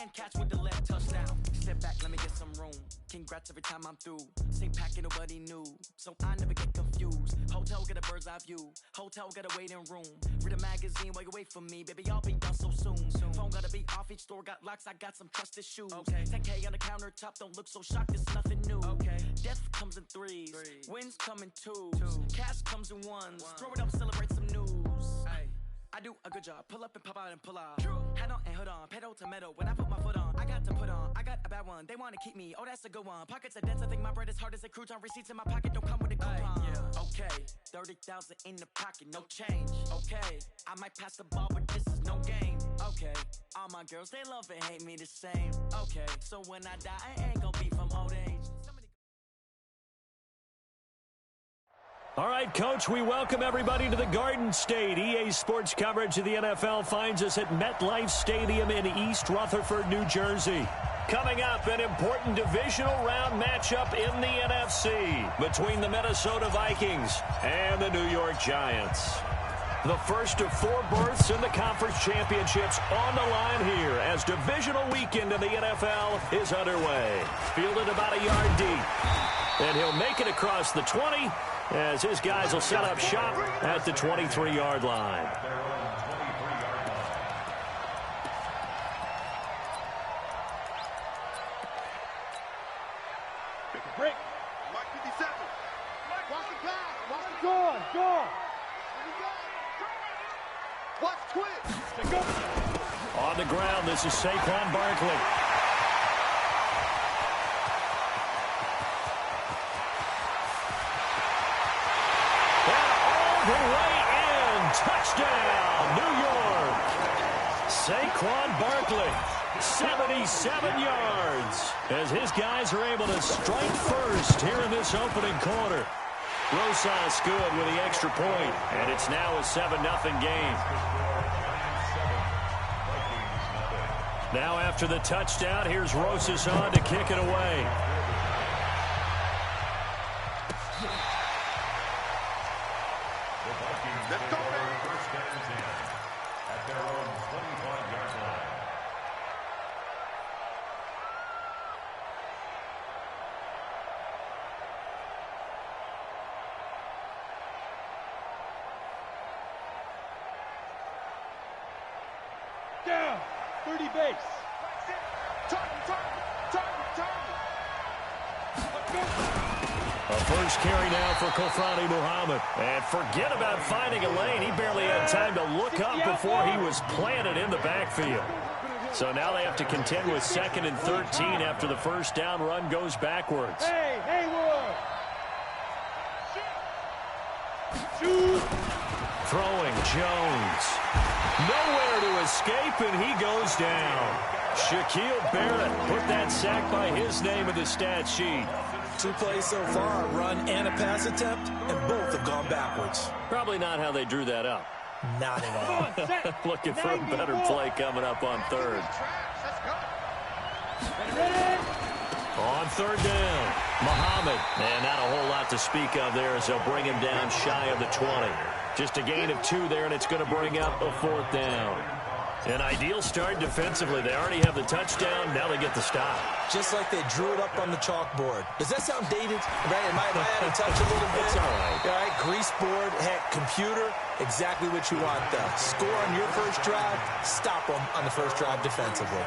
and catch with the left touchdown. Step back, let me get some room. Congrats every time I'm through. Same packet, nobody knew, so I never get confused. Hotel, get a bird's eye view. Hotel, got a waiting room. Read a magazine while you wait for me. Baby, I'll be done so soon. Phone gotta be off, each store got locks. I got some trusted shoes. 10K on the countertop, don't look so shocked, it's nothing new. Death comes in threes. Wins come in twos. Cash comes in ones. Throw it up, celebrate some news. I do a good job. Pull up and pop out and pull out. Head on and hood on. Pedal to metal. When I put my foot on, I got to put on. I got a bad one. They want to keep me. Oh, that's a good one. Pockets are dense. I think my bread is hard as a crouton. Receipts in my pocket don't come with a coupon. Okay, 30,000 in the pocket, no change. Okay, I might pass the ball, but this is no game. Okay, all my girls, they love and hate me the same. Okay, so when I die, I ain't gonna be from old age. All right, Coach, we welcome everybody to the Garden State. EA Sports coverage of the NFL finds us at MetLife Stadium in East Rutherford, New Jersey. Coming up, an important divisional round matchup in the NFC between the Minnesota Vikings and the New York Giants. The first of 4 berths in the conference championships on the line here as divisional weekend in the NFL is underway. Fielded about a yard deep. And he'll make it across the 20 as his guys will set up shop at the 23-yard line. Take a break. Mike 57. Watch the pass. Watch the gone. Gone. Watch twitch. On the ground, this is Saquon Barkley. The way in. Touchdown, New York. Saquon Barkley, 77 yards, as his guys are able to strike first here in this opening quarter. Rosas good with the extra point, and it's now a 7-0 game. Now after the touchdown, here's Rosas on to kick it away. Let's go, man. At their own 25-yard line. Down. 30 base. Target. A first carry now for Kofrani Muhammad. And forget about finding a lane. He barely had time to look up before he was planted in the backfield. So now they have to contend with 2nd and 13 after the first down run goes backwards. Hey, Haywood. Shoot. Throwing Jones. Nowhere to escape, and he goes down. Shaquille Barrett put that sack by his name in the stat sheet. 2 plays so far, a run and a pass attempt, and both have gone backwards. Probably not how they drew that up. Not at all. Looking for a better play coming up on 3rd. On 3rd down, Muhammad. And not a whole lot to speak of there as they'll bring him down shy of the 20. Just a gain of 2 there, and it's going to bring up a 4th down. An ideal start defensively. They already have the touchdown. Now they get the stop. Just like they drew it up on the chalkboard. Does that sound dated? Right? Am I out of touch a little bit? It's all right. All right, grease board, heck, computer, exactly what you want. Score on your first drive, stop them on the first drive defensively.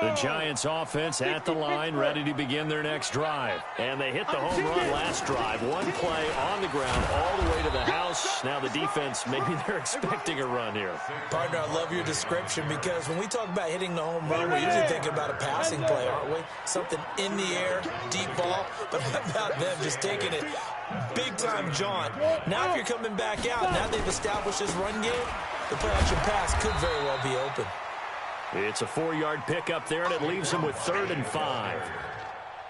The Giants offense at the line, ready to begin their next drive. And they hit the home run last drive. 1 play on the ground all the way to the house. Now the defense, maybe they're expecting a run here. Partner, I love your description because when we talk about hitting the home run, we're usually thinking about a passing play, aren't we? Something in the air, deep ball, but how about them just taking it big-time jaunt. Now if you're coming back out, now they've established this run game, the play-action pass could very well be open. It's a 4-yard pickup there, and it leaves them with 3rd and 5.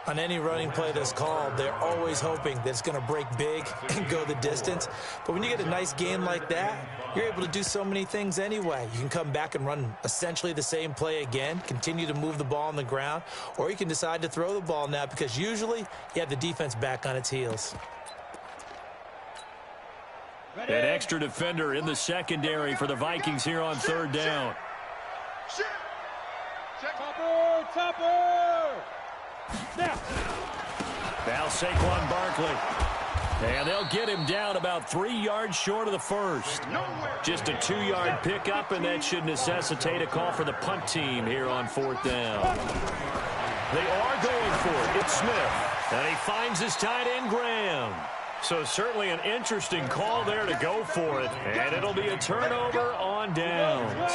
On any running play that's called, they're always hoping that it's going to break big and go the distance. But when you get a nice game like that, you're able to do so many things anyway. You can come back and run essentially the same play again, continue to move the ball on the ground, or you can decide to throw the ball now because usually you have the defense back on its heels. An extra defender in the secondary for the Vikings here on third down. Now Saquon Barkley. And they'll get him down about 3 yards short of the first. Just a 2-yard pickup, and that should necessitate a call for the punt team here on fourth down. They are going for it. It's Smith. And he finds his tight end, Graham. So certainly an interesting call there to go for it. And it'll be a turnover on downs.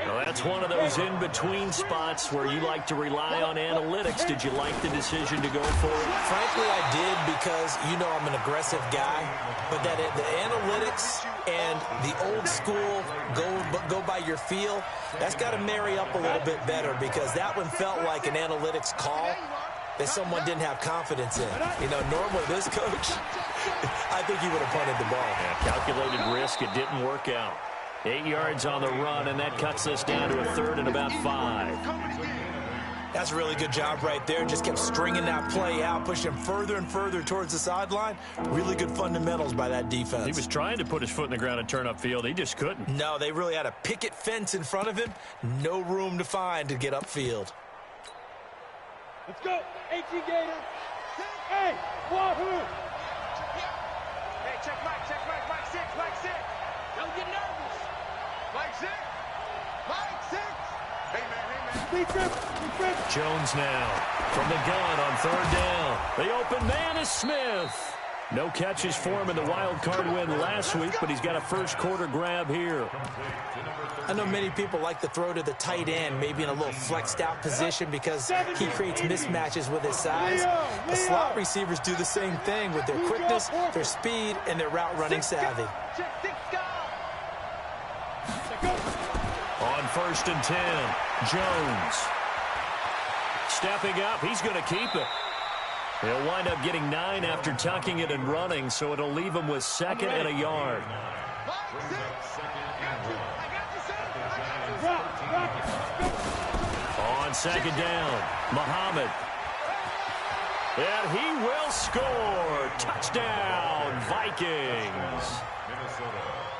Well, that's one of those in-between spots where you like to rely on analytics. Did you like the decision to go for it? Frankly, I did, because you know I'm an aggressive guy. But that the analytics and the old school go by your feel, that's got to marry up a little bit better, because that one felt like an analytics call that someone didn't have confidence in. You know, normally this coach, I think he would have punted the ball. Yeah, calculated risk. It didn't work out. 8 yards on the run, and that cuts us down to a third and about 5. That's a really good job right there. Just kept stringing that play out, pushing further and further towards the sideline. Really good fundamentals by that defense. He was trying to put his foot in the ground and turn upfield. He just couldn't. No, they really had a picket fence in front of him. No room to find to get upfield. Let's go. 18 Gator. Hey, Wahoo. Hey, check Mike 6. Don't get nervous. Mike 6. Hey, man. Jones now from the gun on third down. The open man is Smith. No catches for him in the wild card win last week, but he's got a first quarter grab here. I know many people like to throw to the tight end, maybe in a little flexed out position, because he creates mismatches with his size. The slot receivers do the same thing with their quickness, their speed, and their route running savvy. On 1st and 10, Jones. Stepping up, he's going to keep it. He'll wind up getting 9 after tucking it and running, so it'll leave him with 2nd and a yard. On 2nd down, Muhammad. And he will score. Touchdown, Vikings.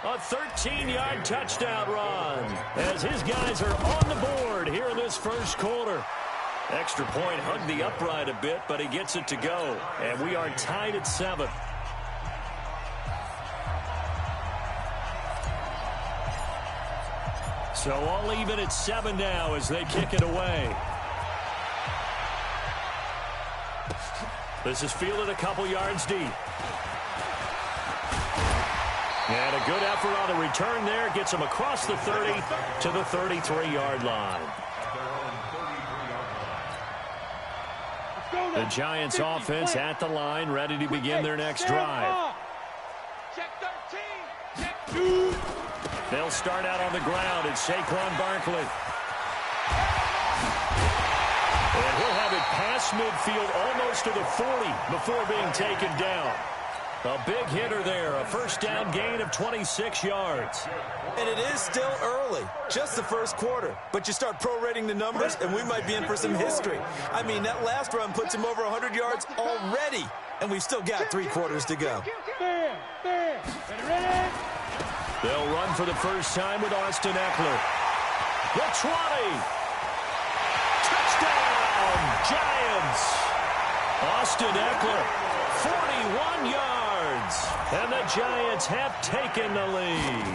A 13-yard touchdown run as his guys are on the board here in this first quarter. Extra point hugged the upright a bit, but he gets it to go. And we are tied at 7. So all even at 7 now as they kick it away. This is fielded a couple yards deep. And a good effort on the return there. Gets him across the 30 to the 33-yard line. The Giants offense at the line, ready to begin their next drive. Check 13. Check 2. They'll start out on the ground. It's Saquon Barkley. And he'll have it past midfield almost to the 40 before being taken down. A big hitter there, a first down gain of 26 yards. And it is still early, just the first quarter. But you start prorating the numbers, and we might be in for some history. I mean, that last run puts him over 100 yards already, and we've still got 3 quarters to go. They'll run for the first time with Austin Eckler. The 20. Touchdown, Giants. Austin Eckler, 41 yards. And the Giants have taken the lead.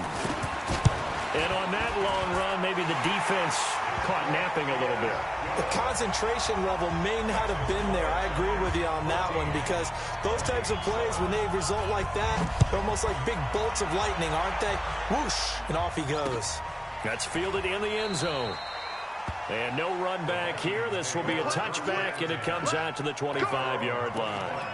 And on that long run, maybe the defense caught napping a little bit. The concentration level may not have been there. I agree with you on that one, because those types of plays, when they result like that, they're almost like big bolts of lightning, aren't they? Whoosh, and off he goes. That's fielded in the end zone. And no run back here. This will be a touchback, and it comes out to the 25-yard line.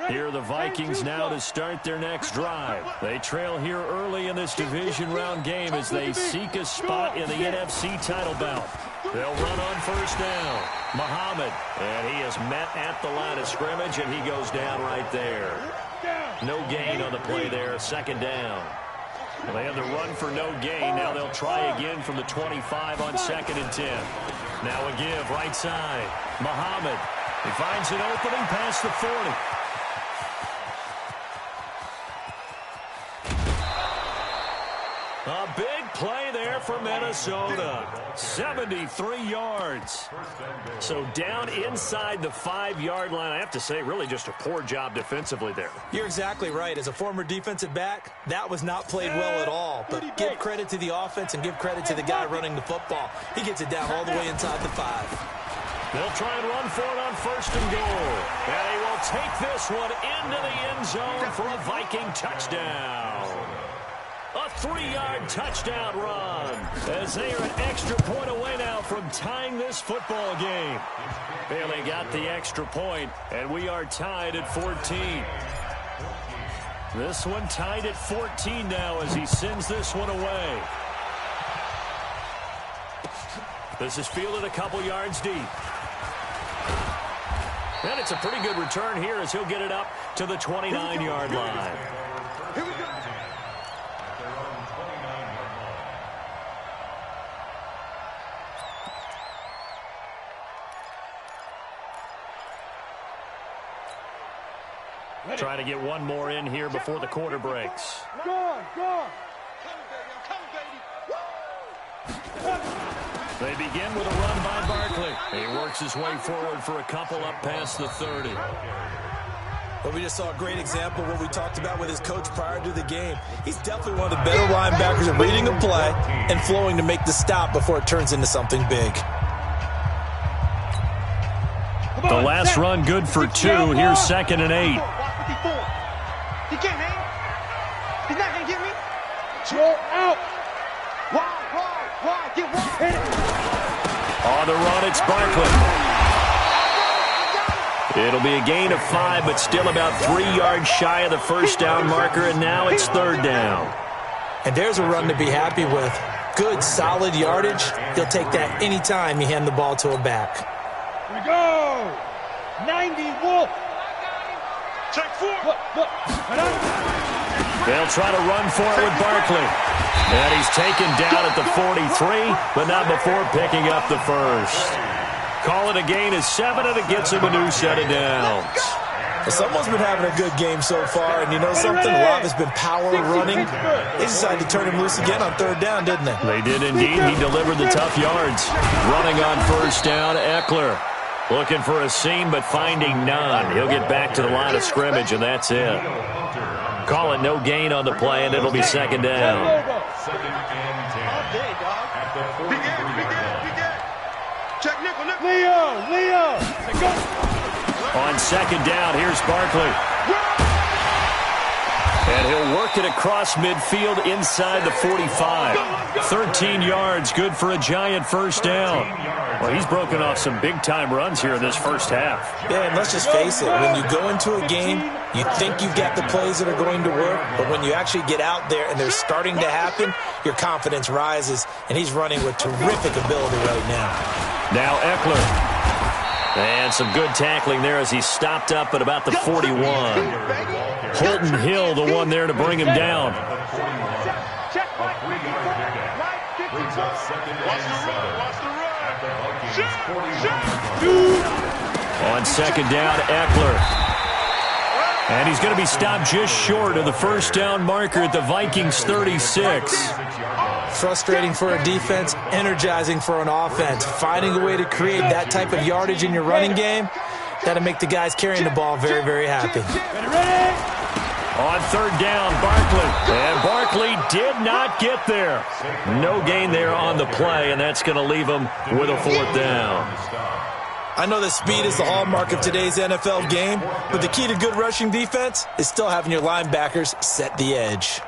Here are the Vikings now to start their next drive. They trail here early in this division round game as they seek a spot in the NFC title bout. They'll run on first down. Muhammad, and he is met at the line of scrimmage, and he goes down right there. No gain on the play there, 2nd down. Well, they had the run for no gain. Now they'll try again from the 25 on 2nd and 10. Now a give right side. Muhammad. He finds an opening past the 40. A big play there for Minnesota. 73 yards. So down inside the 5-yard line. I have to say, really just a poor job defensively there. You're exactly right. As a former defensive back, that was not played well at all. But give credit to the offense and give credit to the guy running the football. He gets it down all the way inside the 5. They'll try and run for it on 1st and goal. And he will take this one into the end zone for a Viking touchdown. A 3-yard touchdown run as they are an extra point away now from tying this football game. Bailey got the extra point, and we are tied at 14. This one tied at 14 now as he sends this one away. This is fielded a couple yards deep. And it's a pretty good return here as he'll get it up to the 29-yard line. Here we go. Trying to get one more in here before the quarter breaks. Go on, go on. They begin with a run by Barkley. He works his way forward for a couple up past the 30. But we just saw a great example of what we talked about with his coach prior to the game. He's definitely one of the better linebackers at reading a play and flowing to make the stop before it turns into something big. The last run good for 2. Here's 2nd and 8. He can't hang. He's not going to get me. Go out. Wide. Get wide. Hit it. On the run, it's Barkley. It'll be a gain of 5, but still about 3 yards shy of the first down marker, and now it's 3rd down. And there's a run to be happy with. Good, solid yardage. You'll take that anytime you hand the ball to a back. Here we go. 90 Wolf. Check 4. Look. They'll try to run for it with Barkley. And he's taken down at the 43, but not before picking up the first. Call it a gain of 7, and it gets him a new set of downs. Well, someone's been having a good game so far, and you know something? A lot has been power running. They decided to turn him loose again on 3rd down, didn't they? They did indeed. He delivered the tough yards. Running on 1st down, Eckler. Looking for a seam, but finding none. He'll get back to the line of scrimmage, and that's it. Call it no gain on the play, and it'll be 2nd down. Check nickel. Leo. On 2nd down, here's Barkley. And he'll work it across midfield inside the 45. 13 yards, good for a giant first down. Well, he's broken off some big-time runs here in this first half. Yeah, and let's just face it. When you go into a game, you think you've got the plays that are going to work, but when you actually get out there and they're starting to happen, your confidence rises, and he's running with terrific ability right now. Now Eckler. And some good tackling there as he stopped up at about the 41. Holton Hill, the one there to bring him down. On 2nd down, Eckler. And he's going to be stopped just short of the first down marker at the Vikings 36. Frustrating for a defense, energizing for an offense. Finding a way to create that type of yardage in your running game, that'll make the guys carrying the ball very, very happy. On 3rd down, Barkley. And Barkley did not get there. No gain there on the play, and that's going to leave him with a 4th down. I know that speed is the hallmark of today's NFL game, but the key to good rushing defense is still having your linebackers set the edge.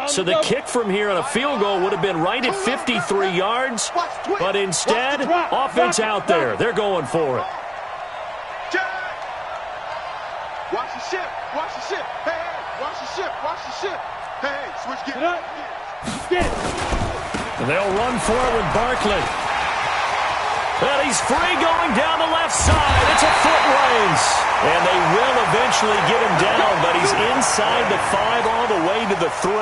So the kick from here on a field goal would have been right at 53 yards, but instead, offense out there. They're going for it. Watch the ship. Hey, watch the ship. Hey, switch gears. Get it. And they'll run for it with Barkley. And he's free going down the left side. It's a foot race. And they will eventually eventually get him down, but he's inside the 5 all the way to the 3.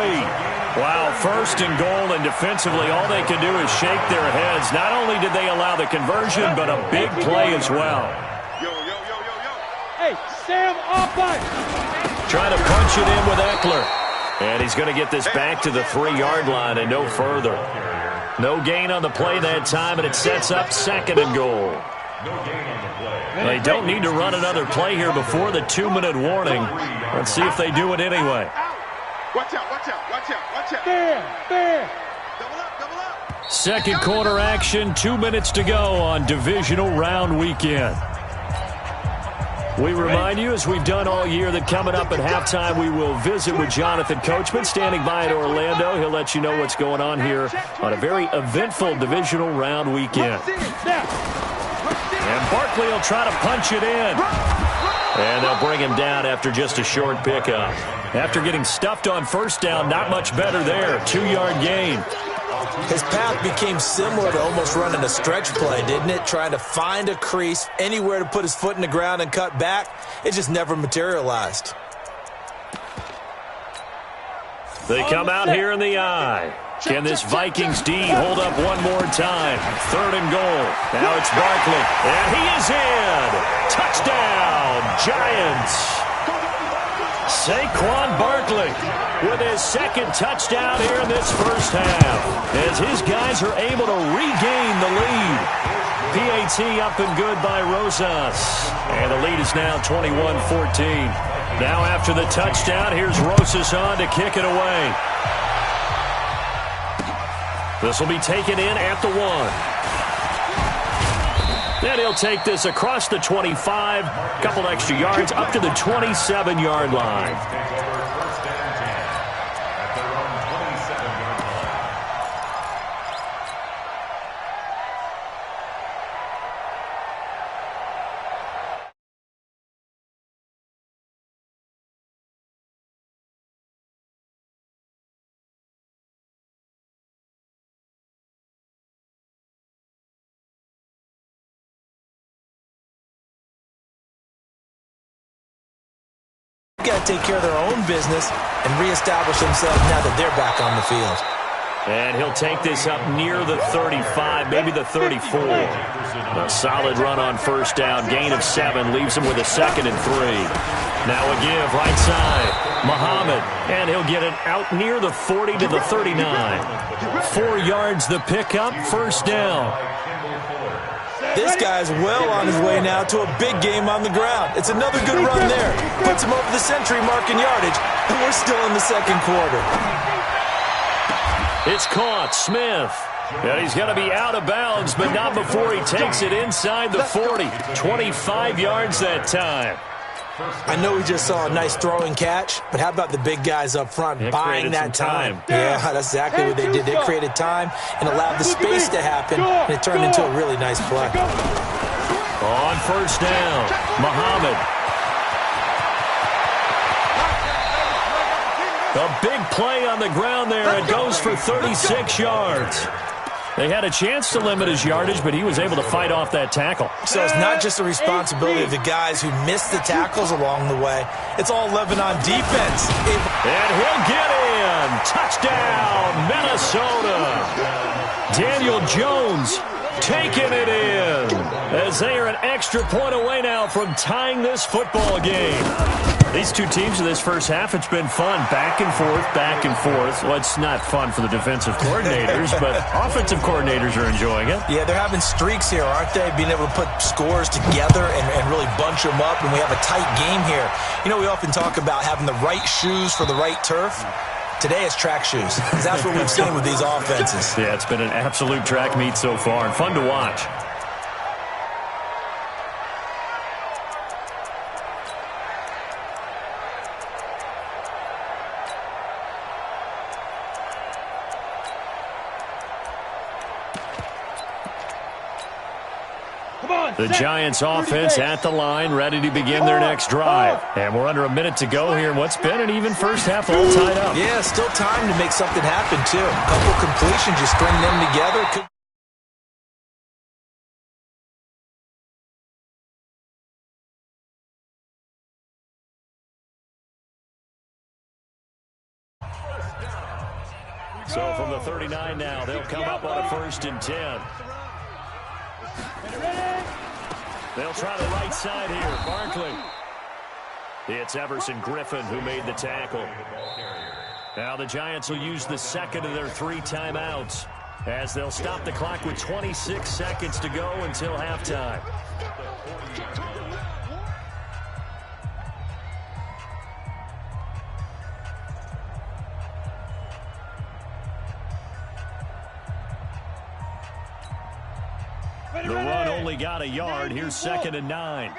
Wow, first and goal, and defensively all they can do is shake their heads. Not only did they allow the conversion, but a big play as well. Hey, Sam, off by. Trying to punch it in with Eckler. And he's going to get this back to the 3-yard line and no further. No gain on the play that time, and it sets up 2nd and goal. They don't need to run another play here before the 2-minute warning. Let's see if they do it anyway. Watch out, watch out, watch out, watch out. There. Double up, double up. Second quarter action, 2 minutes to go on divisional round weekend. We remind you, as we've done all year, that coming up at halftime, we will visit with Jonathan Coachman standing by in Orlando. He'll let you know what's going on here on a very eventful divisional round weekend. And Barkley will try to punch it in. And they'll bring him down after just a short pickup. After getting stuffed on first down, not much better there. 2-yard gain. His path became similar to almost running a stretch play, didn't it? Trying to find a crease, anywhere to put his foot in the ground and cut back. It just never materialized. They come out here in the eye. Can this Vikings D hold up one more time? 3rd and goal. Now it's Barkley. And he is in. Touchdown, Giants. Saquon Barkley with his 2nd touchdown here in this first half, as his guys are able to regain the lead. PAT up and good by Rosas. And the lead is now 21-14. Now after the touchdown, here's Rosas on to kick it away. This will be taken in at the 1. And he'll take this across the 25, couple extra yards, up to the 27-yard line. Got to take care of their own business and reestablish themselves now that they're back on the field. And he'll take this up near the 35, maybe the 34. A solid run on first down. Gain of 7 leaves him with a 2nd and 3. Now a give right side. Muhammad. And he'll get it out near the 40 to the 39. 4 yards the pickup. First down. This guy's well on his way now to a big game on the ground. It's another good run there. Puts him over the century mark in yardage, and we're still in the 2nd quarter. It's caught. Smith. And he's going to be out of bounds, but not before he takes it inside the 40. 25 yards that time. I know we just saw a nice throwing catch, but how about the big guys up front buying that time? Yeah, that's exactly what they did. They created time and allowed the space to happen, and it turned into a really nice play. On first down, Muhammad. A big play on the ground there. It goes for 36 yards. They had a chance to limit his yardage, but he was able to fight off that tackle. So it's not just the responsibility of the guys who missed the tackles along the way. It's all living on defense. And he'll get in. Touchdown, Minnesota. Daniel Jones taking it in, as they are an extra point away now from tying this football game. These two teams in this first half, it's been fun. Back and forth, back and forth. Well, it's not fun for the defensive coordinators, but offensive coordinators are enjoying it. Yeah, they're having streaks here, aren't they? Being able to put scores together and really bunch them up, and we have a tight game here. You know, we often talk about having the right shoes for the right turf. Today it's track shoes. That's what we've seen with these offenses. Yeah, it's been an absolute track meet so far, and fun to watch. The Giants offense at the line, ready to begin their next drive. And we're under a minute to go here in what's been an even first half all tied up. Yeah, still time to make something happen, too. A couple completions, you string them together. So from the 39 now, they'll come up on a 1st and 10. They'll try the right side here. Barkley. It's Everson Griffin who made the tackle. Now the Giants will use the second of their 3 timeouts as they'll stop the clock with 26 seconds to go until halftime. The run only got a yard. Here's 2nd and 9.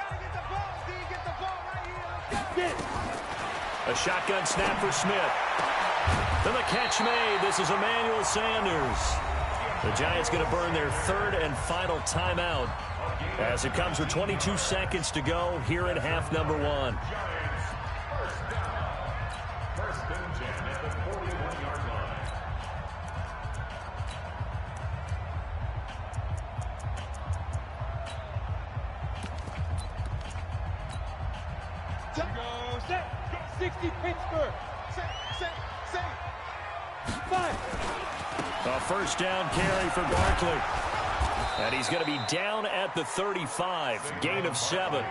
A shotgun snap for Smith. Then the catch made. This is Emmanuel Sanders. The Giants going to burn their 3rd and final timeout as it comes with 22 seconds to go here at half number 1. A first down carry for Barkley. And he's going to be down at the 35. Gain of 7.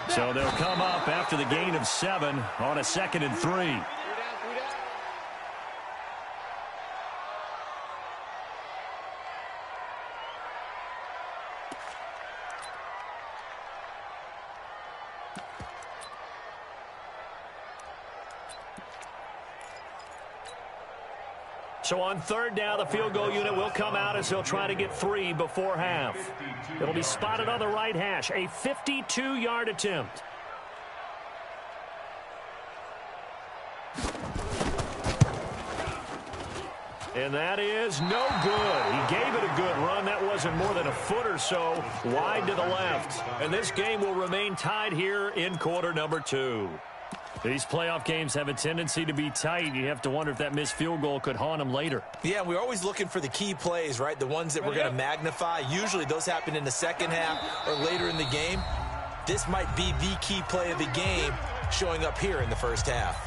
So they'll come up after the gain of 7 on a 2nd and 3. So on 3rd down, the field goal unit will come out as they'll try to get 3 before half. It'll be spotted on the right hash, a 52-yard attempt. And that is no good. He gave it a good run. That wasn't more than a foot or so wide to the left. And this game will remain tied here in quarter number 2. These playoff games have a tendency to be tight. You have to wonder if that missed field goal could haunt them later. Yeah, we're always looking for the key plays, right? The ones that we're going to magnify. Usually those happen in the second half or later in the game. This might be the key play of the game showing up here in the first half.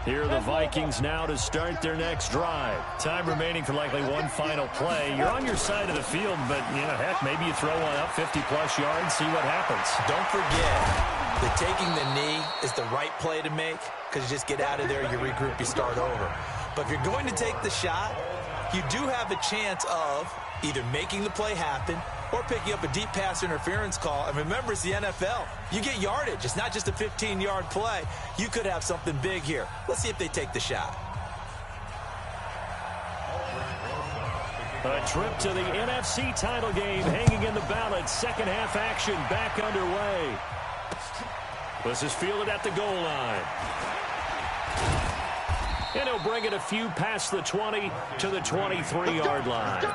Here are the Vikings now to start their next drive. Time remaining for likely one final play. You're on your side of the field, but, heck, maybe you throw one up 50-plus yards, see what happens. Don't forget that taking the knee is the right play to make because you just get out of there, you regroup, you start over. But if you're going to take the shot, you do have a chance of either making the play happen or picking up a deep pass interference call. And remember, it's the NFL. You get yardage. It's not just a 15-yard play. You could have something big here. Let's see if they take the shot. A trip to the NFC title game hanging in the balance. Second half action back underway. This is fielded at the goal line. And he'll bring it a few past the 20 to the 23-yard line.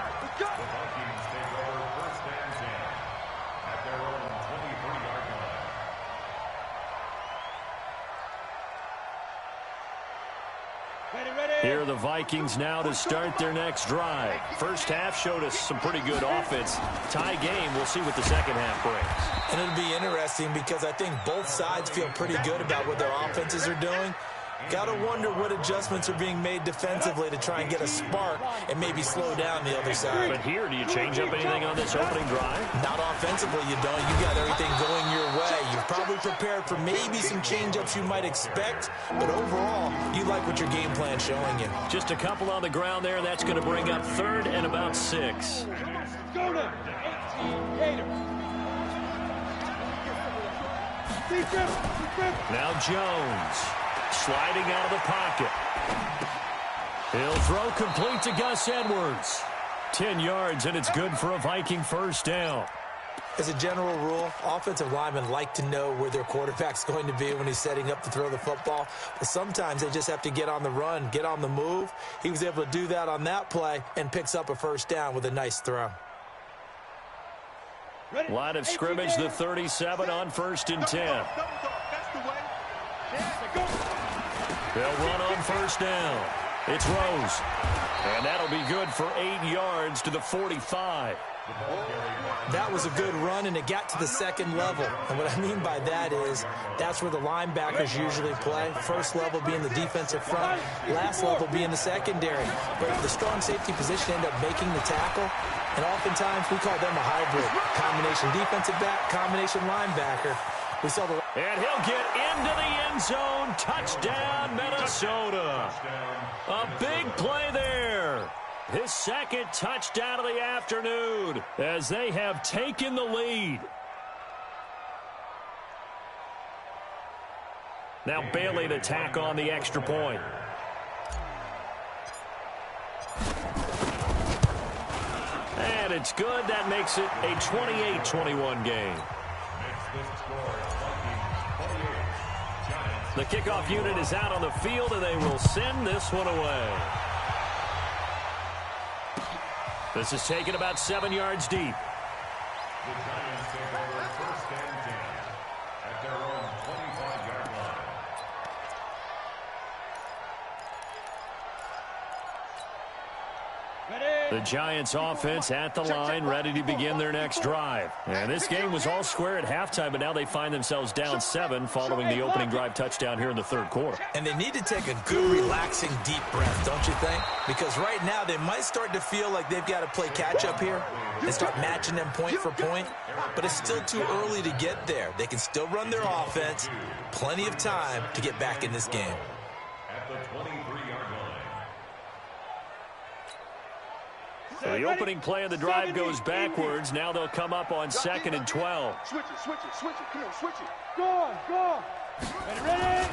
Here are the Vikings now to start their next drive. First half showed us some pretty good offense. Tie game, we'll see what the second half brings. And it'll be interesting because I think both sides feel pretty good about what their offenses are doing. Got to wonder what adjustments are being made defensively to try and get a spark and maybe slow down the other side. But here, do you change up anything on this opening drive? Not offensively, you don't. You got everything going your way. You've probably prepared for maybe some change-ups you might expect, but overall, you like what your game plan's showing you. Just a couple on the ground there. That's going to bring up 3rd and about 6. Go to 18, Gator. Now Jones. Sliding out of the pocket. He'll throw complete to Gus Edwards. 10 yards, and it's good for a Viking first down. As a general rule, offensive linemen like to know where their quarterback's going to be when he's setting up to throw the football. But sometimes they just have to get on the run, get on the move. He was able to do that on that play and picks up a first down with a nice throw. Line of scrimmage, the 37 on 1st and 10. They'll run on first down. It's Rose. And that'll be good for 8 yards to the 45. That was a good run, and it got to the second level. And what I mean by that is that's where the linebackers usually play. First level being the defensive front, last level being the secondary. But the strong safety position ended up making the tackle, and oftentimes we call them a hybrid. Combination defensive back, combination linebacker. We saw the... And he'll get into the end zone. Touchdown, Minnesota. A big play there. His second touchdown of the afternoon as they have taken the lead. Now Bailey to tack on the extra point. And it's good. That makes it a 28-21 game. The kickoff unit is out on the field, and they will send this one away. This is taken about 7 yards deep. The Giants take over first and 10 at their own 25-yard line. The Giants offense at the line, ready to begin their next drive. And this game was all square at halftime, but now they find themselves down 7 following the opening drive touchdown here in the third quarter. And they need to take a good, relaxing, deep breath, don't you think? Because right now they might start to feel like they've got to play catch-up here and start matching them point for point. But it's still too early to get there. They can still run their offense. Plenty of time to get back in this game. At the 23-yard line. So the opening play of the drive goes backwards. Now they'll come up on 2nd and 12. Switch it, switch it, switch it. Come on, switch it. Go on, go on. Ready?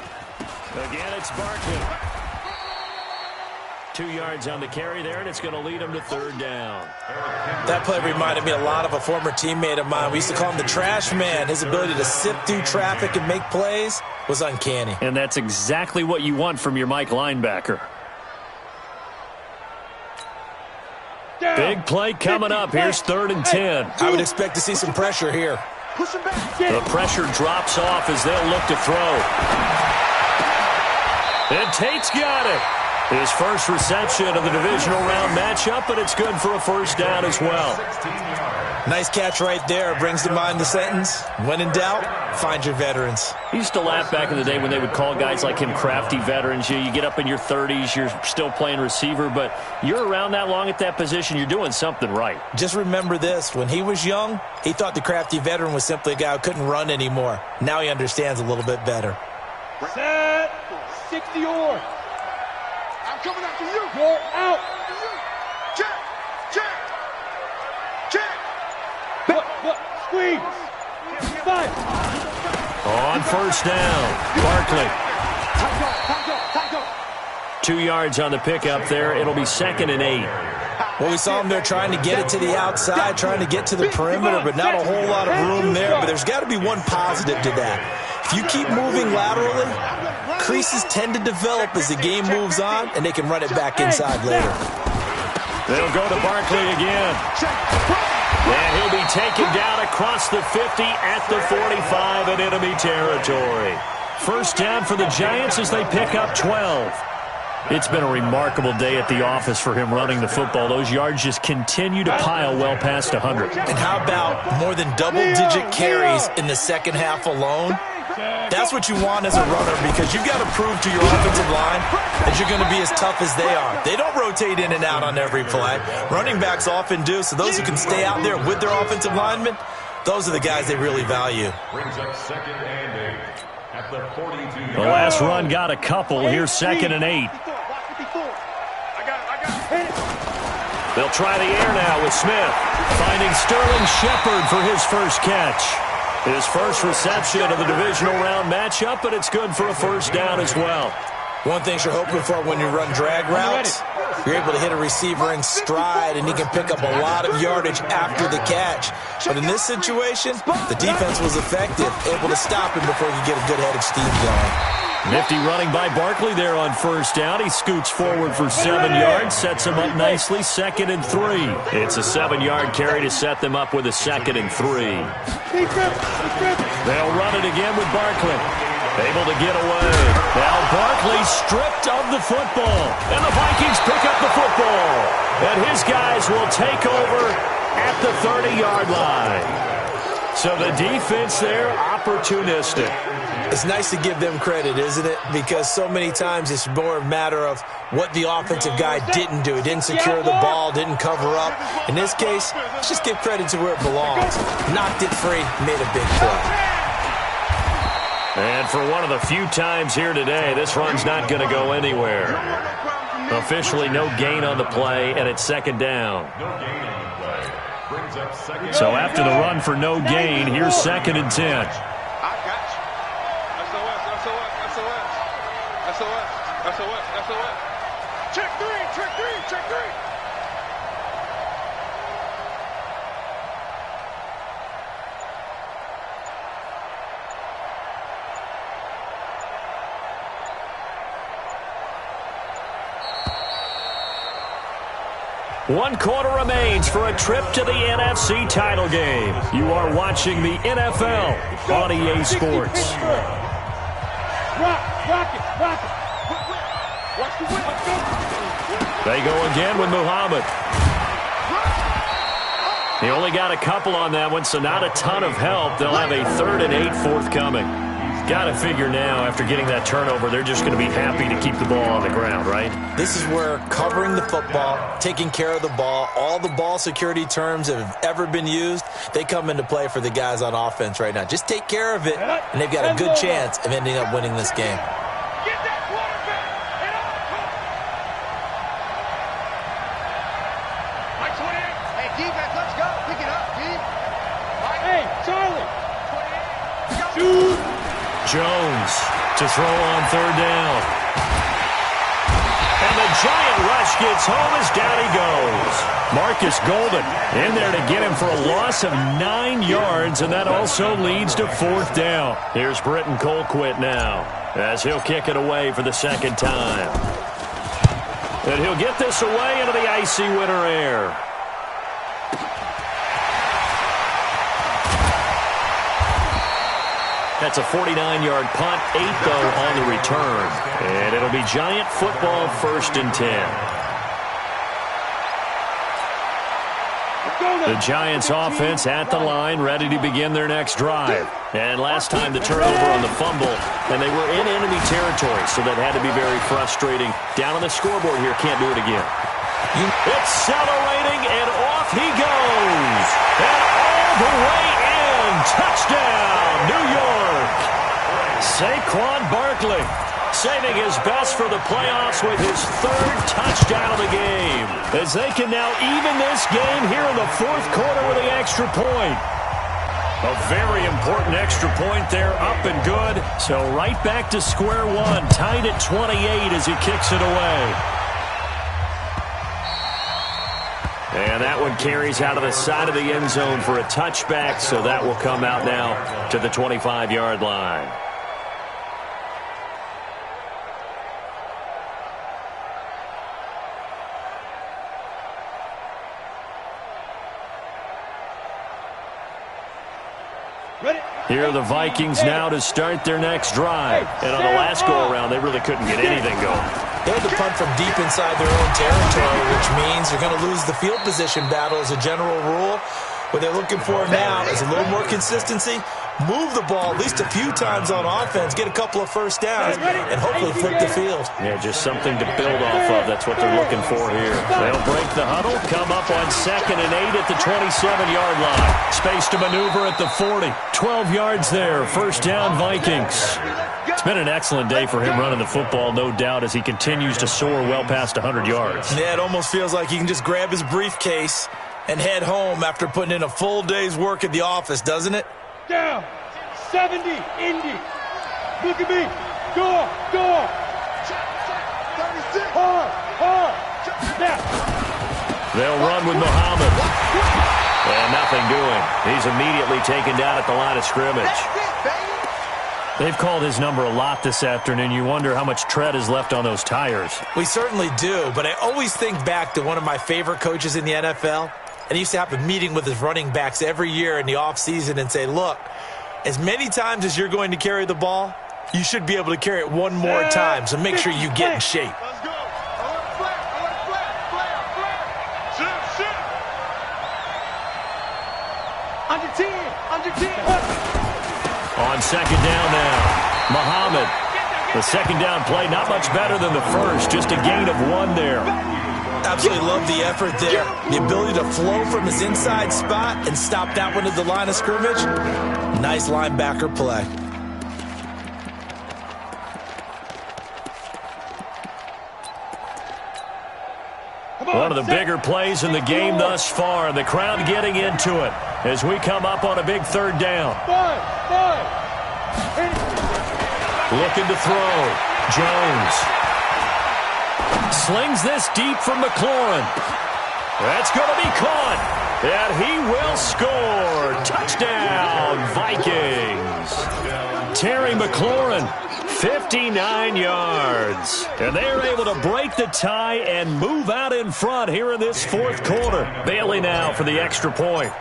Again, it's Barkley. 2 yards on the carry there, and it's going to lead them to third down. That play reminded me a lot of a former teammate of mine. We used to call him the trash man. His ability to sift through traffic and make plays was uncanny. And that's exactly what you want from your Mike linebacker. Big play coming up. Here's 3rd and 10. I would expect to see some pressure here. Push him back. The pressure drops off as they'll look to throw. And Tate's got it. His first reception of the divisional round matchup, but it's good for a first down as well. Nice catch right there. Brings to mind the sentence, when in doubt, find your veterans. I used to laugh back in the day when they would call guys like him crafty veterans. You get up in your 30s, you're still playing receiver, but you're around that long at that position, you're doing something right. Just remember this. When he was young, he thought the crafty veteran was simply a guy who couldn't run anymore. Now he understands a little bit better. Set. 60 or. I'm coming after you. You're out. Check, check, check. But, squeeze. 5. On first down, Barkley. 2 yards on the pickup there. It'll be 2nd and 8. Well, we saw him there trying to get it to the outside, trying to get to the perimeter, but not a whole lot of room there. But there's got to be one positive to that. If you keep moving laterally, creases tend to develop as the game moves on, and they can run it back inside later. They'll go to Barkley again. And he'll be taken down across the 50 at the 45 in enemy territory. First down for the Giants as they pick up 12. It's been a remarkable day at the office for him running the football. Those yards just continue to pile well past 100. And how about more than double-digit carries in the second half alone? That's what you want as a runner, because you've got to prove to your offensive line that you're going to be as tough as they are. They don't rotate in and out on every play. Running backs often do, so those who can stay out there with their offensive linemen, those are the guys they really value. Brings up 2nd and 8 at the 42. The last run got a couple. Here's 2nd and 8. They'll try the air now with Smith, finding Sterling Shepard for his first catch. His first reception of the divisional round matchup, but it's good for a first down as well. One thing you're hoping for when you run drag routes, you're able to hit a receiver in stride, and he can pick up a lot of yardage after the catch. But in this situation, the defense was effective, able to stop him before he could get a good head of steam going. Nifty running by Barkley there on first down. He scoots forward for 7 yards, sets him up nicely, 2nd and 3. It's a 7-yard carry to set them up with a 2nd and 3. They'll run it again with Barkley. Able to get away. Now Barkley stripped of the football. And the Vikings pick up the football. And his guys will take over at the 30-yard line. So the defense there, opportunistic. It's nice to give them credit, isn't it? Because so many times it's more a matter of what the offensive guy didn't do. He didn't secure the ball, didn't cover up. In this case, let's just give credit to where it belongs. Knocked it free, made a big play. And for one of the few times here today, this run's not going to go anywhere. Officially no gain on the play, and it's second down. So after the run for no gain, here's 2nd and 10. I got you. SOS. Check three. One quarter remains for a trip to the NFC title game. You are watching the NFL on EA Sports. Rock it. Watch the whip. Let's go. They go again with Muhammad. He only got a couple on that one, so not a ton of help. They'll have a 3rd and 8 forthcoming. Got to figure now, after getting that turnover, they're just going to be happy to keep the ball on the ground, right? This is where covering the football, taking care of the ball, all the ball security terms that have ever been used, they come into play for the guys on offense right now. Just take care of it, and they've got a good chance of ending up winning this game. Get that quarterback. Mike 28. Hey, defense, let's go. Pick it up, D. Hey, Charlie. Shoot. Jones to throw on 3rd down. And the giant rush gets home as down he goes. Marcus Golden in there to get him for a loss of 9 yards, and that also leads to 4th down. Here's Britton Colquitt now as he'll kick it away for the 2nd time. And he'll get this away into the icy winter air. That's a 49-yard punt, 8 though on the return. And it'll be Giant football, 1st and 10. The Giants offense at the line, ready to begin their next drive. And last time the turnover on the fumble, and they were in enemy territory, so that had to be very frustrating. Down on the scoreboard here, can't do it again. Accelerating, and off he goes. And all the way in. Touchdown, New York. Saquon Barkley saving his best for the playoffs with his 3rd touchdown of the game, as they can now even this game here in the 4th quarter with the extra point. A very important extra point there, up and good. So right back to square one, tied at 28 as he kicks it away. And that one carries out of the side of the end zone for a touchback, so that will come out now to the 25-yard line. Here are the Vikings now to start their next drive. And on the last go-around, they really couldn't get anything going. They had to punt from deep inside their own territory, which means they're going to lose the field position battle as a general rule. What they're looking for now is a little more consistency, move the ball at least a few times on offense, get a couple of first downs, and hopefully flip the field. Yeah, just something to build off of. That's what they're looking for here. They'll break the huddle, come up on 2nd and 8 at the 27-yard line. Space to maneuver at the 40. 12 yards there, 1st down Vikings. It's been an excellent day for him running the football, no doubt, as he continues to soar well past 100 yards. Yeah, it almost feels like he can just grab his briefcase and head home after putting in a full day's work at the office, doesn't it? Down. 70. Indy. Look at me. Go. Hard. Snap. They'll run with Muhammad. And nothing doing. He's immediately taken down at the line of scrimmage. They've called his number a lot this afternoon. You wonder how much tread is left on those tires. We certainly do, but I always think back to one of my favorite coaches in the NFL. And he used to have a meeting with his running backs every year in the offseason and say, look, as many times as you're going to carry the ball, You should be able to carry it one more time, so make sure you get in shape. Let's go. I want to flat. I want to flat. Shift, shift. Under 10. On second down now, Muhammad. The second down play, not much better than the first, just a gain of 1 there. Absolutely love the effort there. The ability to flow from his inside spot and stop that one at the line of scrimmage. Nice linebacker play. One of the bigger plays in the game thus far, and the crowd getting into it as we come up on a big third down. Looking to throw. Jones slings this deep from McLaurin. That's going to be caught, and he will score. Touchdown, Vikings. Terry McLaurin, 59 yards. And they're able to break the tie and move out in front here in this fourth quarter. Bailey now for the extra point.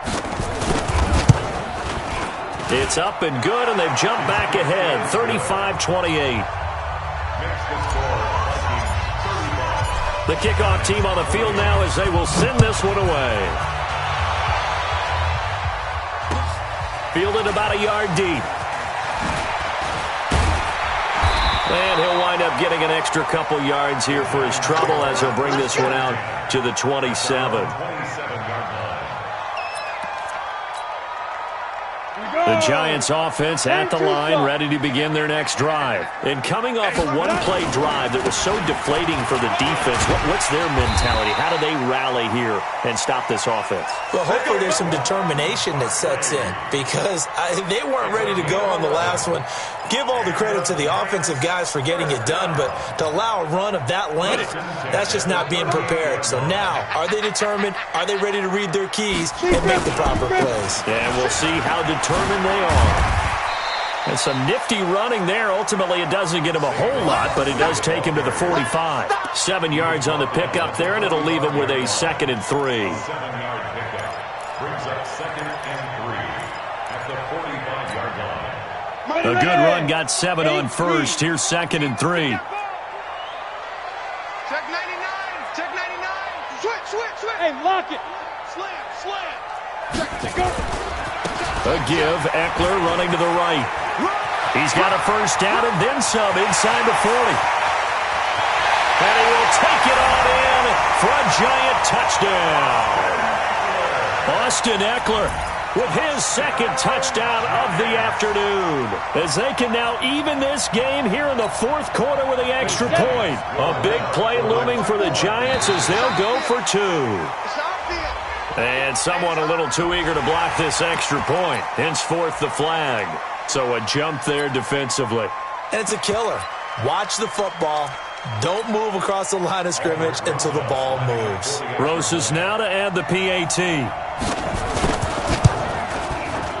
It's up and good, and they've jumped back ahead, 35-28. The kickoff team on the field now as they will send this one away. Fielded about a yard deep. And he'll wind up getting an extra couple yards here for his trouble as he'll bring this one out to the 27. The Giants offense at the line, ready to begin their next drive. And coming off a one-play drive that was so deflating for the defense, what's their mentality? How do they rally here and stop this offense? Well, hopefully there's some determination that sets in because they weren't ready to go on the last one. Give all the credit to the offensive guys for getting it done, but to allow a run of that length, that's just not being prepared. So now, are they determined? Are they ready to read their keys and make the proper plays? And we'll see how determined they are. And some nifty running there. Ultimately, it doesn't get him a whole lot, but it does take him to the 45. 7 yards on the pickup there, and it'll leave him with a 2nd and 3. 7-yard pickup brings up 2nd and 3 at the 45-yard line. A good run, got 7 on first. Here's 2nd and 3. Check 99. Check 99. Switch. Hey, lock it. Slam. Check go. A give, Eckler running to the right. He's got a first down and then some inside the 40. And he will take it on in for a Giant touchdown. Austin Eckler with his 2nd touchdown of the afternoon, as they can now even this game here in the fourth quarter with the extra point. A big play looming for the Giants as they'll go for 2. And someone a little too eager to block this extra point. Henceforth the flag. So a jump there defensively. And it's a killer. Watch the football. Don't move across the line of scrimmage until the ball moves. Rosas now to add the PAT.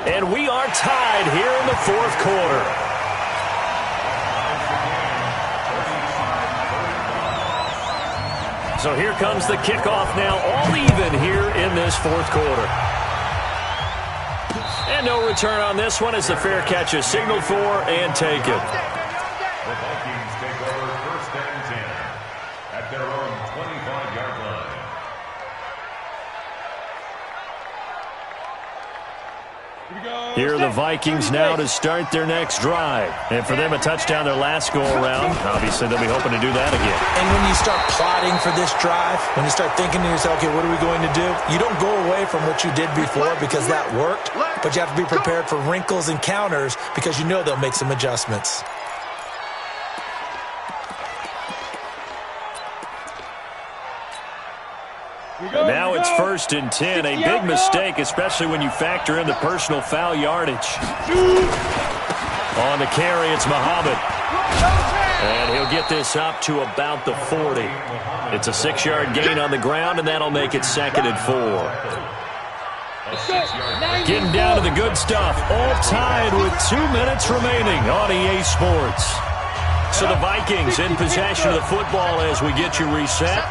And we are tied here in the fourth quarter. So here comes the kickoff now, all even here in this fourth quarter. And no return on this one as the fair catch is signaled for and taken. The Vikings take over 1st and 10 at their own 25-yard line. Here are the Vikings now to start their next drive. And for them, a touchdown their last go-around. Obviously, they'll be hoping to do that again. And when you start plotting for this drive, when you start thinking to yourself, okay, what are we going to do? You don't go away from what you did before because that worked, but you have to be prepared for wrinkles and counters because you know they'll make some adjustments. Now it's 1st and 10. A big mistake, especially when you factor in the personal foul yardage. On the carry, it's Muhammad. And he'll get this up to about the 40. It's a 6-yard gain on the ground, and that'll make it 2nd and 4. Getting down to the good stuff. All tied with 2 minutes remaining on EA Sports. So the Vikings in possession of the football as we get you reset.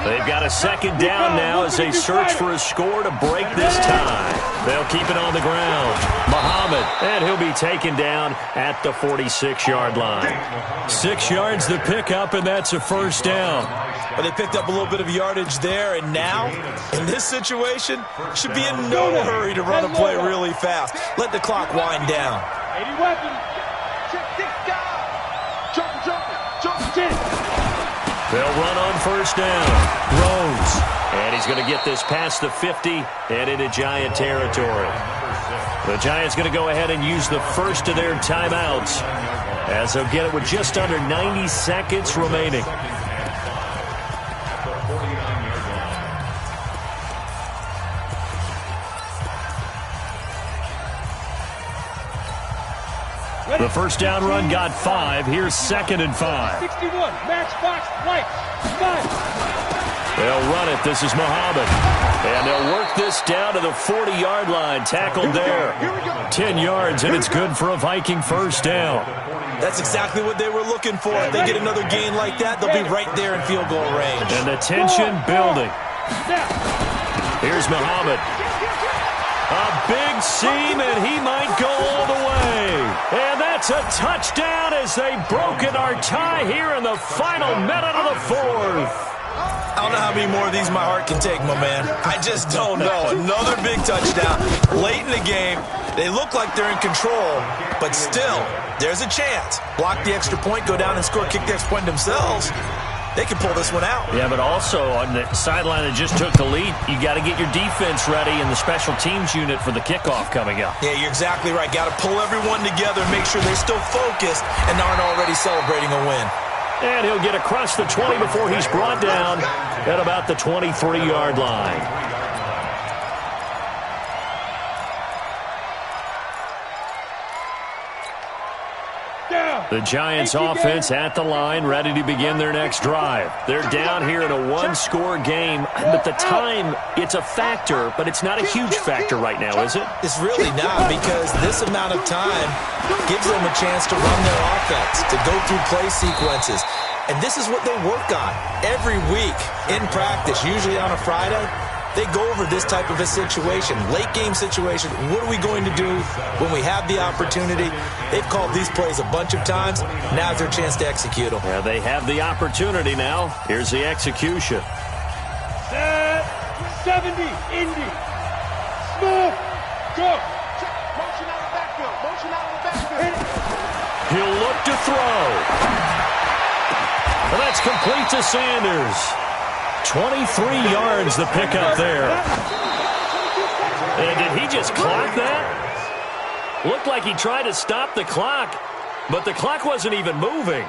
They've got a 2nd down now as they search for a score to break this tie. They'll keep it on the ground. Muhammad, and he'll be taken down at the 46-yard line. 6 yards the pickup, and that's a first down. Well, they picked up a little bit of yardage there, and now, in this situation, should be in no hurry to run a play really fast. Let the clock wind down. 80 weapons. They'll run on first down. Rose. And he's going to get this past the 50 and into Giant territory. The Giants going to go ahead and use the first of their timeouts as they'll get it with just under 90 seconds remaining. The first down run got 5. Here's 2nd and 5. 61. Matchbox lights. 5. They'll run it. This is Muhammad. And they'll work this down to the 40-yard line. Tackled there. 10 yards, and it's good for a Viking first down. That's exactly what they were looking for. If they get another gain like that, they'll be right there in field goal range. And the tension building. Here's Muhammad. A big seam, and he might go all the way. And that's a touchdown as they've broken our tie here in the final minute of the fourth. I don't know how many more of these my heart can take, my man. I just don't know. Another big touchdown late in the game. They look like they're in control, but still, there's a chance. Block the extra point, go down and score, kick the extra point themselves. They can pull this one out. Yeah, but also on the sideline that just took the lead, you got to get your defense ready in the special teams unit for the kickoff coming up. Yeah, you're exactly right. Got to pull everyone together and make sure they're still focused and aren't already celebrating a win. And he'll get across the 20 before he's brought down at about the 23-yard line. The Giants offense at the line, ready to begin their next drive. They're down here in a one-score game, but the time, it's a factor, but it's not a huge factor right now, is it? It's really not, because this amount of time gives them a chance to run their offense, to go through play sequences. And this is what they work on every week in practice, usually on a Friday. They go over this type of a situation, late game situation. What are we going to do when we have the opportunity? They've called these plays a bunch of times. Now's their chance to execute them. Yeah, they have the opportunity now. Here's the execution. Set. 70. Indy. Smith. Go. Motion out of the backfield. Motion out of the backfield. He'll look to throw. Well, that's complete to Sanders. 23 yards the pickup there. And did he just clock that? Looked like he tried to stop the clock, but the clock wasn't even moving.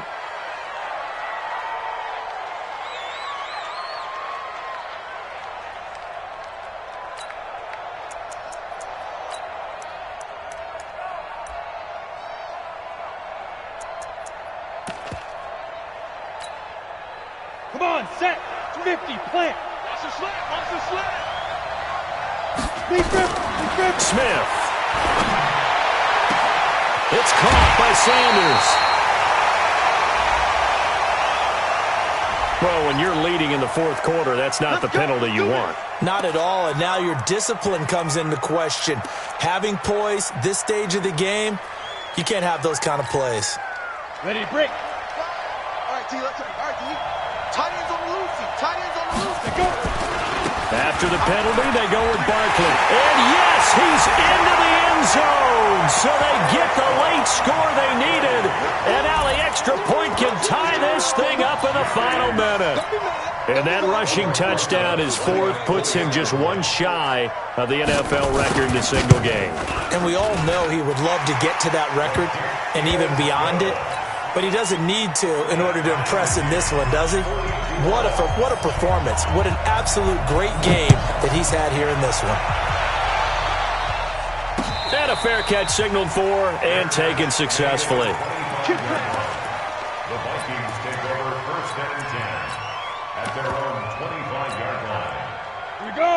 Come on, set. 50, plant. Watch the slant. Watch the slant. Smith. It's caught by Sanders. Well, when you're leading in the fourth quarter, that's not the penalty you want. Not at all, and now your discipline comes into question. Having poise this stage of the game, you can't have those kind of plays. Ready to break. All right, T, let's go. All right, T. Tight ends on the loose. Tight ends on the loose. Go. After the penalty, they go with Barkley. And yes, he's into the end zone. So they get the late score they needed. And now the extra point can tie this thing up in the final minute. And that rushing touchdown, his fourth, puts him just one shy of the NFL record in a single game. And we all know he would love to get to that record and even beyond it. But he doesn't need to in order to impress in this one, does he? What a performance. What an absolute great game that he's had here in this one. And a fair catch signaled for and taken successfully. The Vikings take over first and 10 at their own 25-yard line.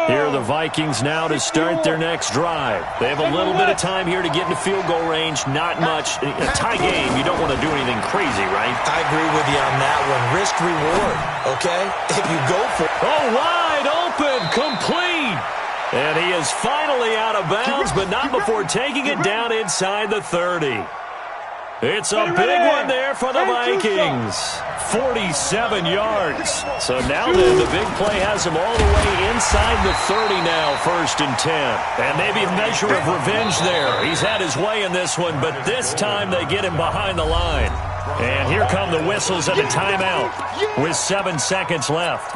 Here are the Vikings now to start their next drive. They have a little bit of time here to get into field goal range. Not much. A tie game, you don't want to do anything crazy, right? I agree with you on that one. Risk reward, okay? If you go for it. Oh, wide open, complete. And he is finally out of bounds, but not before taking it down inside the 30. It's a big one there for the Vikings. 47 yards. So now then, the big play has him all the way inside the 30 now, 1st and 10. And maybe a measure of revenge there. He's had his way in this one, but this time they get him behind the line. And here come the whistles and a timeout with 7 seconds left.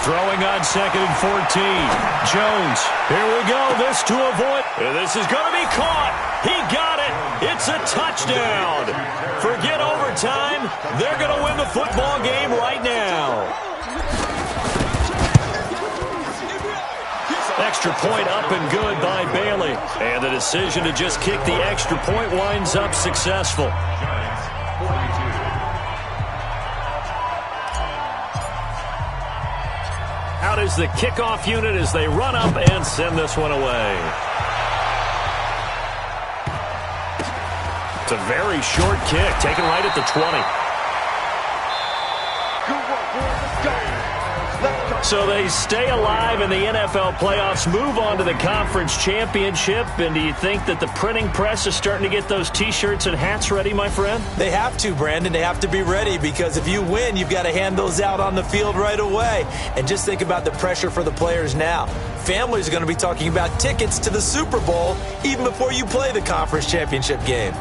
Throwing on 2nd and 14. Jones, here we go. This to avoid. And this is going to be caught. He got it. It's a touchdown. Forget overtime. They're going to win the football game right now. Extra point up and good by Bailey. And the decision to just kick the extra point winds up successful. Out is the kickoff unit as they run up and send this one away. It's a very short kick, taken right at the 20. So they stay alive in the NFL playoffs, move on to the conference championship. And do you think that the printing press is starting to get those T-shirts and hats ready, my friend? They have to, Brandon. They have to be ready because if you win, you've got to hand those out on the field right away. And just think about the pressure for the players now. Families are going to be talking about tickets to the Super Bowl even before you play the conference championship game.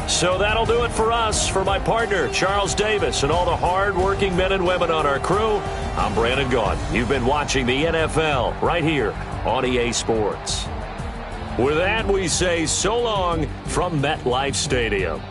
So that'll do it for us. For my partner, Charles Davis, and all the hard-working men and women on our crew, I'm Brandon Gaudin. You've been watching the NFL right here on EA Sports. With that, we say so long from MetLife Stadium.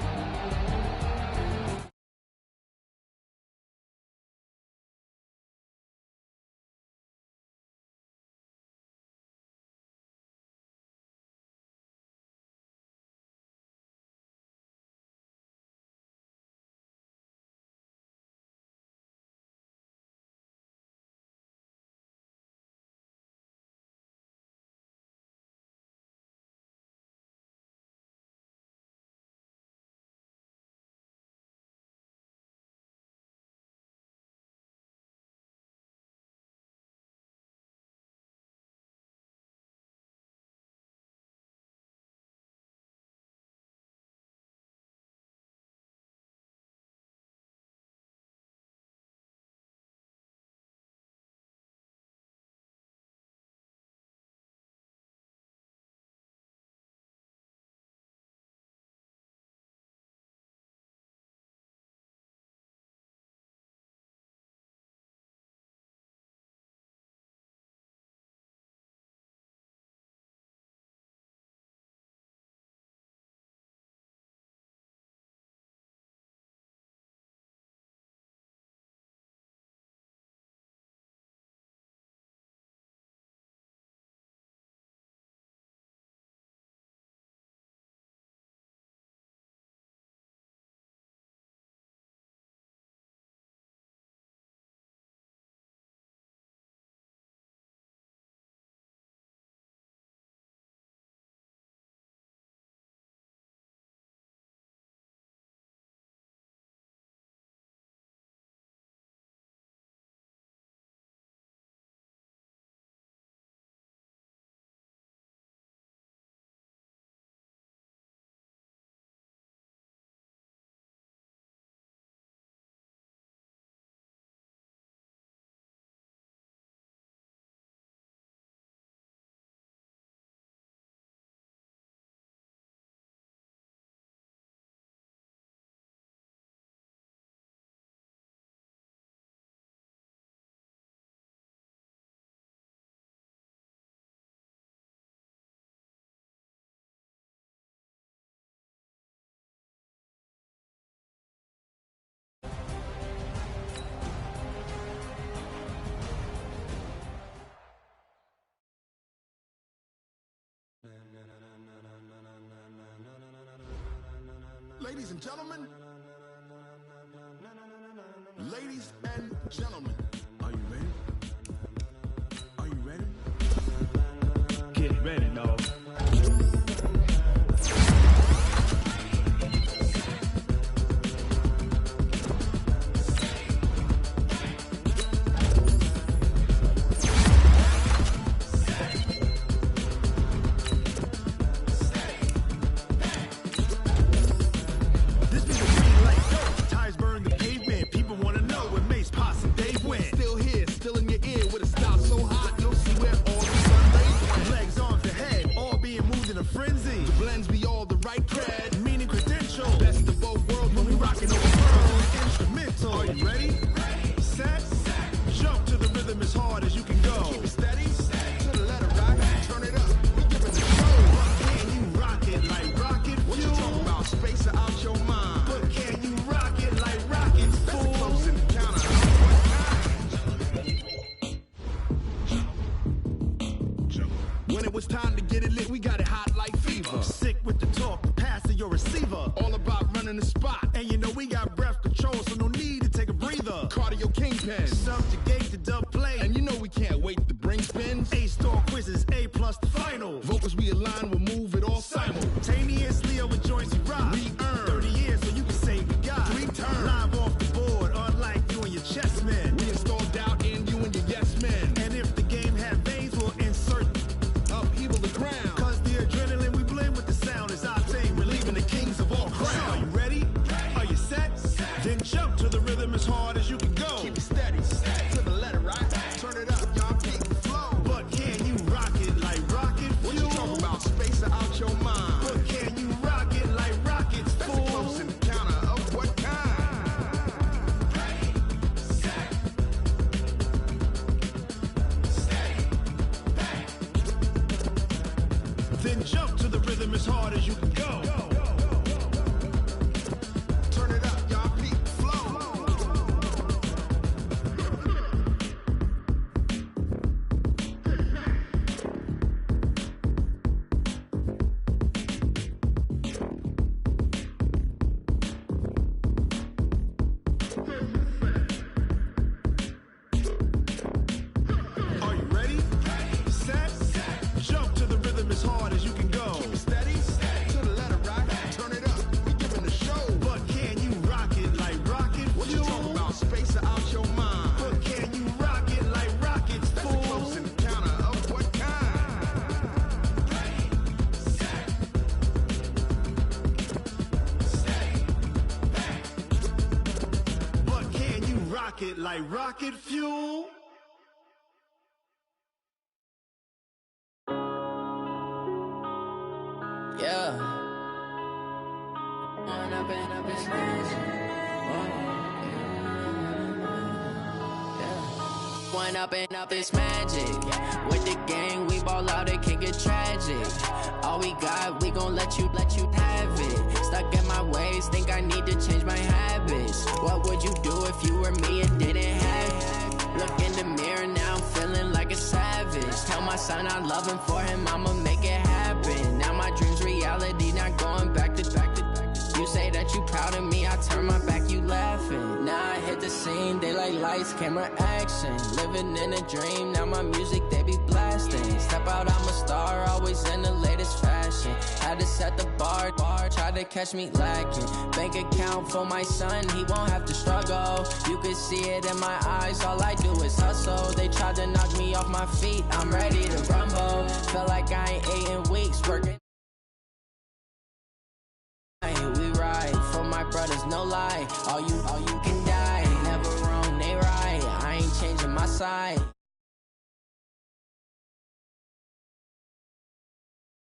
Ladies and gentlemen. Ladies and gentlemen. Are you ready? Are you ready? Get ready, dog. Like rocket fuel. Yeah. One up and up is magic. With the gang, we ball out, it can get tragic. All we got, we gon' let you have it. Stuck in my ways, think I need to change my habits. What would you do if you were me and didn't have it? Look in the mirror, now I'm feeling like a savage. Tell my son I love him, for him I'ma make it happen. Now my dream's reality, not going back to back. You say that you proud of me, I turn my back, you laughing. Now I hit the scene, they like lights, camera, action. Living in a dream, now my music, they be blasting. Step out, I'm a star, always in the latest fashion. Had to set the bar, try to catch me lacking. Bank account for my son, he won't have to struggle. You can see it in my eyes, all I do is hustle. They tried to knock me off my feet, I'm ready to rumble. Feel like I ain't ate in weeks, working. We ride for my brothers, no lie. All you can die. Never wrong, they right. I ain't changing my side.